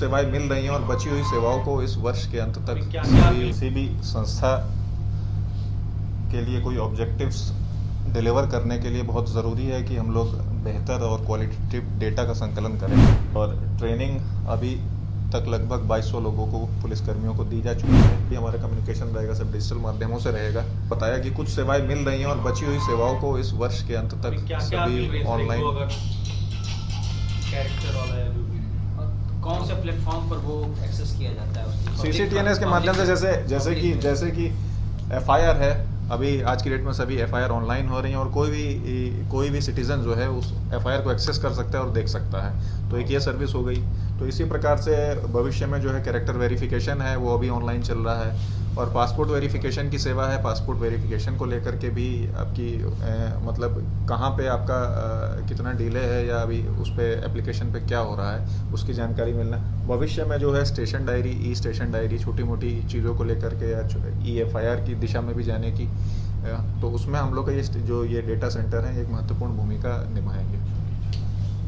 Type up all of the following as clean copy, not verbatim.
सेवाएं मिल रही हैं और बची हुई सेवाओं को इस वर्ष के अंत तक किसी भी संस्था के लिए कोई ऑब्जेक्टिव्स डिलीवर करने के लिए बहुत ज़रूरी है कि हम लोग बेहतर और क्वालिटेटिव डेटा का संकलन करें। और ट्रेनिंग अभी तक लगभग 2200 लोगों को, पुलिसकर्मियों को दी जा चुकी है। ये हमारा कम्युनिकेशन रहेगा, सब डिजिटल माध्यमों से रहेगा। बताया कि कुछ सेवाएं मिल रही हैं और बची हुई सेवाओं को इस वर्ष के अंत तक सभी ऑनलाइन। कैरेक्टर वाला है जो भी, कौन से प्लेटफॉर्म पर वो एक्सेस किया जाता है उसकी? CCTNS के माध्यम से जैसे कि FIR है। अभी आज की डेट में सभी FIR ऑनलाइन हो रही हैं और कोई भी सिटीजन जो है उस FIR को एक्सेस कर सकता है और देख सकता है। तो एक ये सर्विस हो गई। तो इसी प्रकार से भविष्य में जो है कैरेक्टर वेरिफिकेशन है वो अभी ऑनलाइन चल रहा है। और पासपोर्ट वेरिफिकेशन की सेवा है। पासपोर्ट वेरिफिकेशन को लेकर के भी आपकी मतलब कहाँ पे आपका कितना डिले है या अभी उस पर एप्लीकेशन पे क्या हो रहा है उसकी जानकारी मिलना। भविष्य में जो है स्टेशन डायरी, ई स्टेशन डायरी, छोटी मोटी चीज़ों को लेकर के या EFIR की दिशा में भी जाने की, तो उसमें हम लोग का ये डेटा सेंटर है एक महत्वपूर्ण भूमिका निभाएंगे।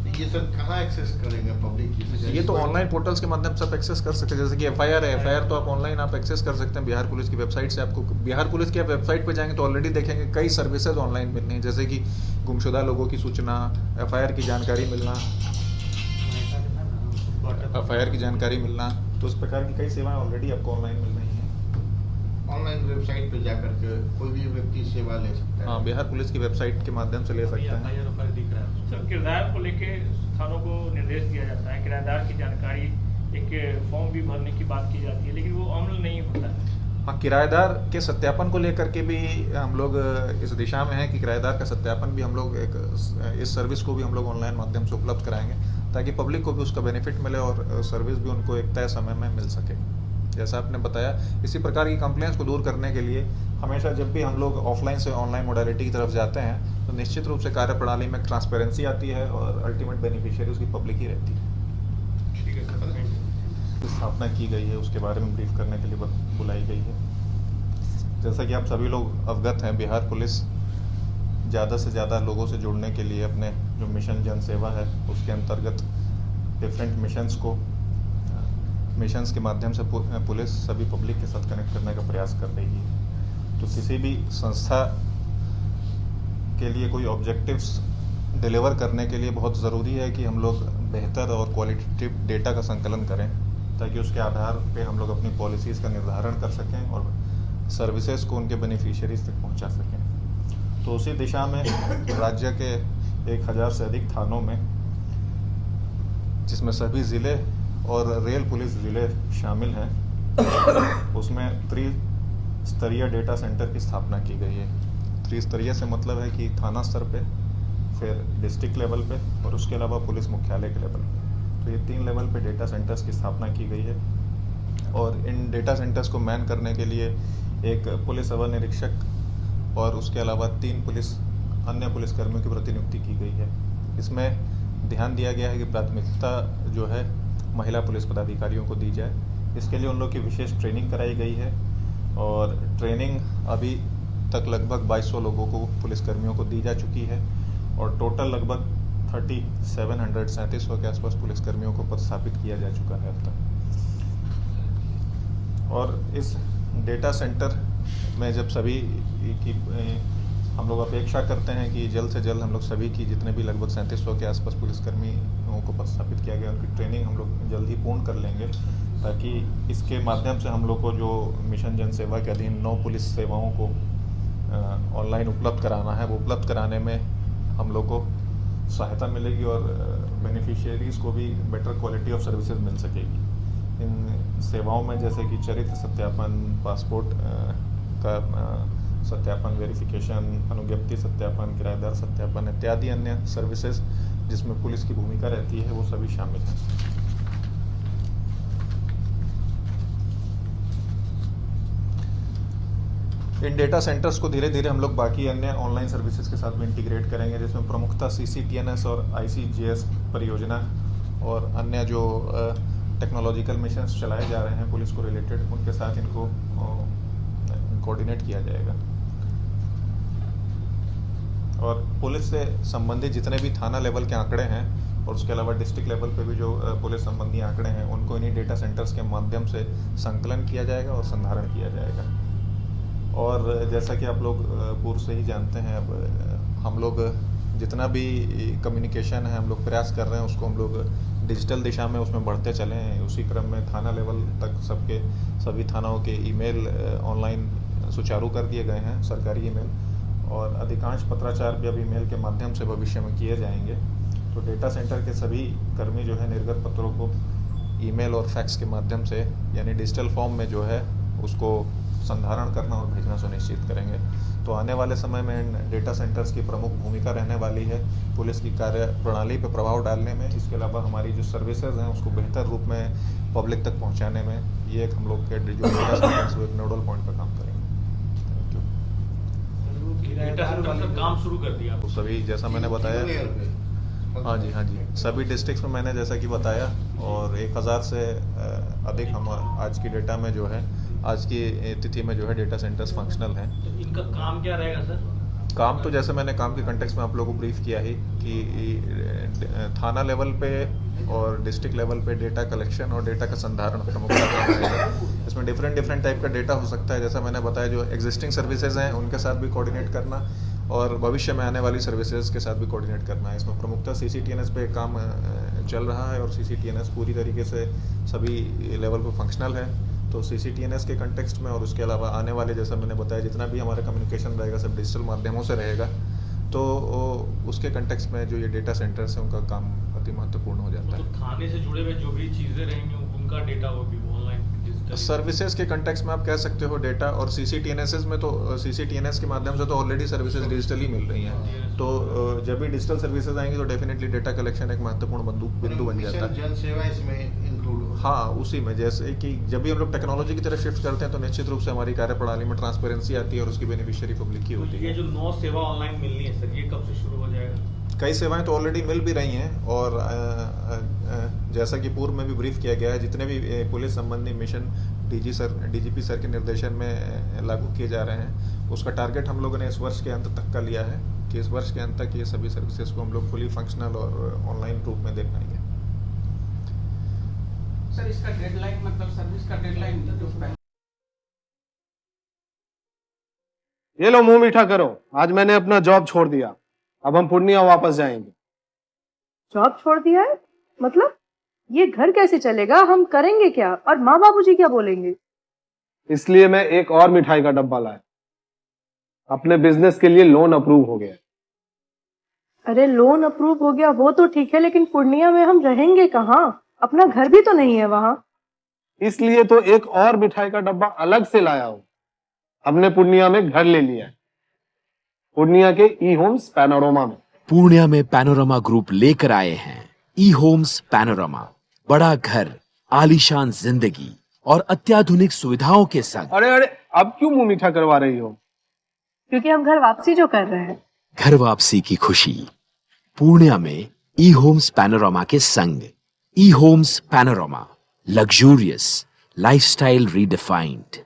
ये सर कहाँ एक्सेस करेंगे पब्लिक? ये तो ऑनलाइन पोर्टल्स के माध्यम से आप एक्सेस कर सकते हैं। जैसे कि FIR है, FIR तो आप ऑनलाइन आप एक्सेस कर सकते हैं बिहार पुलिस की वेबसाइट से। आपको बिहार पुलिस की वेबसाइट पे जाएंगे तो ऑलरेडी देखेंगे कई सर्विसेज ऑनलाइन मिलनी है, जैसे कि गुमशुदा लोगों की सूचना, FIR की जानकारी मिलना, तो इस प्रकार की कई सेवाएं ऑलरेडी आपको ऑनलाइन मिल रही हैं। ऑनलाइन वेबसाइट पे जाकर के कोई भी व्यक्ति सेवा ले सकता है। हाँ, बिहार पुलिस की वेबसाइट के माध्यम से ले सकते हैं। सर, किराएदार को लेके थानों को निर्देश दिया जाता है, किराएदार की जानकारी, एक फॉर्म भी भरने की बात की जाती है, लेकिन वो अमल नहीं होता है। हाँ, किराएदार के सत्यापन को लेकर के भी हम लोग इस दिशा में हैं कि किराएदार का सत्यापन भी हम लोग इस सर्विस को भी हम लोग ऑनलाइन माध्यम से उपलब्ध कराएंगे ताकि पब्लिक को भी उसका बेनिफिट मिले और सर्विस भी उनको एक तय समय में मिल सके। जैसा आपने बताया, इसी प्रकार की कंप्लेंट्स को दूर करने के लिए हमेशा जब भी हम लोग ऑफलाइन से ऑनलाइन मोडालिटी की तरफ जाते हैं तो निश्चित रूप से कार्यप्रणाली में ट्रांसपेरेंसी आती है और अल्टीमेट बेनिफिशियरी उसकी पब्लिक ही रहती है। ठीक है सर, स्थापना की गई है उसके बारे में ब्रीफ करने के लिए बुलाई गई है। जैसा कि आप सभी लोग अवगत हैं, बिहार पुलिस ज़्यादा से ज़्यादा लोगों से जुड़ने के लिए अपने जो मिशन जन सेवा है उसके अंतर्गत डिफरेंट मिशंस के माध्यम से पुलिस सभी पब्लिक के साथ कनेक्ट करने का प्रयास कर रही है। तो किसी भी संस्था के लिए कोई ऑब्जेक्टिव्स डिलीवर करने के लिए बहुत ज़रूरी है कि हम लोग बेहतर और क्वालिटेटिव डेटा का संकलन करें ताकि उसके आधार पे हम लोग अपनी पॉलिसीज़ का निर्धारण कर सकें और सर्विसेज को उनके बेनिफिशियरीज तक पहुंचा सकें। तो उसी दिशा में राज्य के 1000 से अधिक थानों में, जिसमें सभी ज़िले और रेल पुलिस ज़िले शामिल हैं, उसमें त्रिस्तरीय डेटा सेंटर की स्थापना की गई है। त्रिस्तरीय से मतलब है कि थाना स्तर पे, फिर डिस्ट्रिक्ट लेवल पे और उसके अलावा पुलिस मुख्यालय के लेवल पे। तो ये 3 लेवल पे डेटा सेंटर्स की स्थापना की गई है और इन डेटा सेंटर्स को मैन करने के लिए एक पुलिस अवर निरीक्षक और उसके अलावा 3 अन्य पुलिसकर्मियों की प्रतिनियुक्ति की गई है। इसमें ध्यान दिया गया है कि प्राथमिकता जो है महिला पुलिस पदाधिकारियों को दी जाए। इसके लिए उन लोग की विशेष ट्रेनिंग कराई गई है और ट्रेनिंग अभी तक लगभग 2200 लोगों को, पुलिसकर्मियों को दी जा चुकी है और टोटल लगभग 3700 के आसपास पुलिसकर्मियों को पदस्थापित किया जा चुका है अब तक। और इस डेटा सेंटर में जब सभी की हम लोग अपेक्षा करते हैं कि जल्द से जल्द हम लोग सभी की जितने भी लगभग 3700 के आसपास पुलिसकर्मियों को पदस्थापित किया गया उनकी ट्रेनिंग हम लोग जल्द ही पूर्ण कर लेंगे ताकि इसके माध्यम से हम लोग को जो मिशन जन सेवा के अधीन 9 पुलिस सेवाओं को ऑनलाइन उपलब्ध कराना है वो उपलब्ध कराने में हम लोग को सहायता मिलेगी और बेनिफिशियरीज़ को भी बेटर क्वालिटी ऑफ सर्विसेज मिल सकेगी। इन सेवाओं में जैसे कि चरित्र सत्यापन, पासपोर्ट का सत्यापन, वेरिफिकेशन, अनुज्ञप्ति सत्यापन, किराएदार सत्यापन इत्यादि अन्य सर्विसेज जिसमें पुलिस की भूमिका रहती है वो सभी शामिल हैं। इन डेटा सेंटर्स को धीरे धीरे हम लोग बाकी अन्य ऑनलाइन सर्विसेज के साथ भी इंटीग्रेट करेंगे, जिसमें प्रमुखतः CCTNS और ICGS परियोजना और अन्य जो टेक्नोलॉजिकल मिशंस चलाए जा रहे हैं पुलिस को रिलेटेड, उनके साथ इनको कोऑर्डिनेट किया जाएगा। और पुलिस से संबंधित जितने भी थाना लेवल के आंकड़े हैं और उसके अलावा डिस्ट्रिक्ट लेवल पे भी जो पुलिस संबंधी आंकड़े हैं उनको इन्हीं डेटा सेंटर्स के माध्यम से संकलन किया जाएगा और संधारण किया जाएगा। और जैसा कि आप लोग पूर्व से ही जानते हैं, अब हम लोग जितना भी कम्युनिकेशन है हम लोग प्रयास कर रहे हैं उसको हम लोग डिजिटल दिशा में उसमें बढ़ते चले हैं। उसी क्रम में थाना लेवल तक सभी थानाओं के ईमेल ऑनलाइन सुचारू कर दिए गए हैं, सरकारी ईमेल, और अधिकांश पत्राचार भी अब ईमेल के माध्यम से भविष्य में किए जाएंगे। तो डेटा सेंटर के सभी कर्मी जो है निर्गत पत्रों को ईमेल और फैक्स के माध्यम से यानी डिजिटल फॉर्म में जो है उसको संधारण करना और भेजना सुनिश्चित करेंगे। तो आने वाले समय में इन डेटा सेंटर्स की प्रमुख भूमिका रहने वाली है पुलिस की कार्य प्रणाली पर प्रभाव डालने में। इसके अलावा हमारी जो सर्विसेज हैं उसको बेहतर रूप में पब्लिक तक पहुंचाने में ये एक हम लोग के जो डेटा सेंटर्स एक नोडल पॉइंट पर काम करेंगे। Thank you. डेटा सेंटर काम शुरू कर दिया तो सभी जैसा मैंने बताया, हाँ जी, सभी डिस्ट्रिक्ट्स में मैंने जैसा कि बताया, और 1000 से अधिक हम आज की डेटा में जो है आज की तिथि में जो है डेटा सेंटर्स फंक्शनल हैं। तो इनका काम क्या रहेगा सर? काम तो जैसे मैंने काम के कंटेक्स्ट में आप लोगों को ब्रीफ किया ही कि थाना लेवल पे और डिस्ट्रिक्ट लेवल पे डेटा कलेक्शन और डेटा का संधारण प्रमुखता रहेगा। इसमें डिफरेंट टाइप का डेटा हो सकता है, जैसा मैंने बताया जो एग्जिस्टिंग सर्विसेज हैं उनके साथ भी कोऑर्डिनेट करना और भविष्य में आने वाली सर्विसेज के साथ भी कोऑर्डिनेट करना है। इसमें प्रमुखता CCTNS पे काम चल रहा है और CCTNS पूरी तरीके से सभी लेवल पर फंक्शनल है। तो CCTNS के कंटेक्स्ट में और उसके अलावा आने वाले जैसा मैंने बताया जितना भी हमारा कम्युनिकेशन रहेगा सब डिजिटल माध्यमों से रहेगा। तो उसके कंटेक्स्ट में जो ये डेटा सेंटर्स हैं उनका काम अति महत्वपूर्ण हो जाता है। तो थाने से जुड़े हुए जो भी चीजें रहेंगी उनका डेटा वो भी ऑनलाइन सर्विसेज के कंटेक्स्ट में आप कह सकते हो डेटा, और CCTNS में तो CCTNS के माध्यम से तो ऑलरेडी सर्विसेज डिजिटली मिल रही हैं। तो जब भी डिजिटल सर्विसेज आएंगी तो डेफिनेटली डेटा कलेक्शन एक महत्वपूर्ण बिंदु बन जाता है। जन सेवा इसमें इंक्लूड, हाँ, उसी में जैसे कि जब भी हम लोग टेक्नोलॉजी की तरफ शिफ्ट करते हैं तो निश्चित रूप से हमारी कार्यप्रणाली में ट्रांसपेरेंसी आती है और उसकी बेनिफिशियरी पब्लिक ही होती है। ये जो 9 सेवा ऑनलाइन मिलनी है सर, ये कब से शुरू हो जाएगा? कई सेवाएं तो ऑलरेडी मिल भी रही हैं और जैसा कि पूर्व में भी ब्रीफ किया गया है जितने भी पुलिस संबंधी मिशन DGP सर के निर्देशन में लागू किए जा रहे हैं उसका टारगेट हम लोगों ने इस वर्ष के अंत तक का लिया है कि इस वर्ष के अंत तक ये सभी सर्विसेज को हम लोग फुली फंक्शनल और ऑनलाइन रूप में दे पाएंगे। सर इसका डेडलाइन मतलब सर्विस का डेडलाइन ये लो मुंह मीठा करो, आज मैंने अपना जॉब छोड़ दिया, अब हम पूर्णिया वापस जाएंगे। जॉब छोड़ दिया है मतलब? ये घर कैसे चलेगा? हम करेंगे क्या? और माँ बाबूजी क्या बोलेंगे? इसलिए मैं एक और मिठाई का डब्बा लाया, अपने बिजनेस के लिए लोन अप्रूव हो गया। अरे लोन अप्रूव हो गया वो तो ठीक है, लेकिन पूर्णिया में हम रहेंगे कहाँ? अपना घर भी तो नहीं है वहाँ। इसलिए तो एक और मिठाई का डब्बा अलग से लाया हूँ। हमने पूर्णिया में घर ले लिया है, पूर्णिया के ई-होम्स पैनोरमा में। पूर्णिया में पैनोरमा ग्रुप लेकर आए हैं ई-होम्स पैनोरमा, बड़ा घर, आलीशान जिंदगी और अत्याधुनिक सुविधाओं के संग। अरे अब क्यों मुंह मीठा करवा रही हो? क्योंकि हम घर वापसी जो कर रहे हैं। घर वापसी की खुशी पूर्णिया में ई-होम्स पैनोरमा के संग। ई-होम्स पैनोरमा, लग्जूरियस लाइफस्टाइल रीडिफाइंड।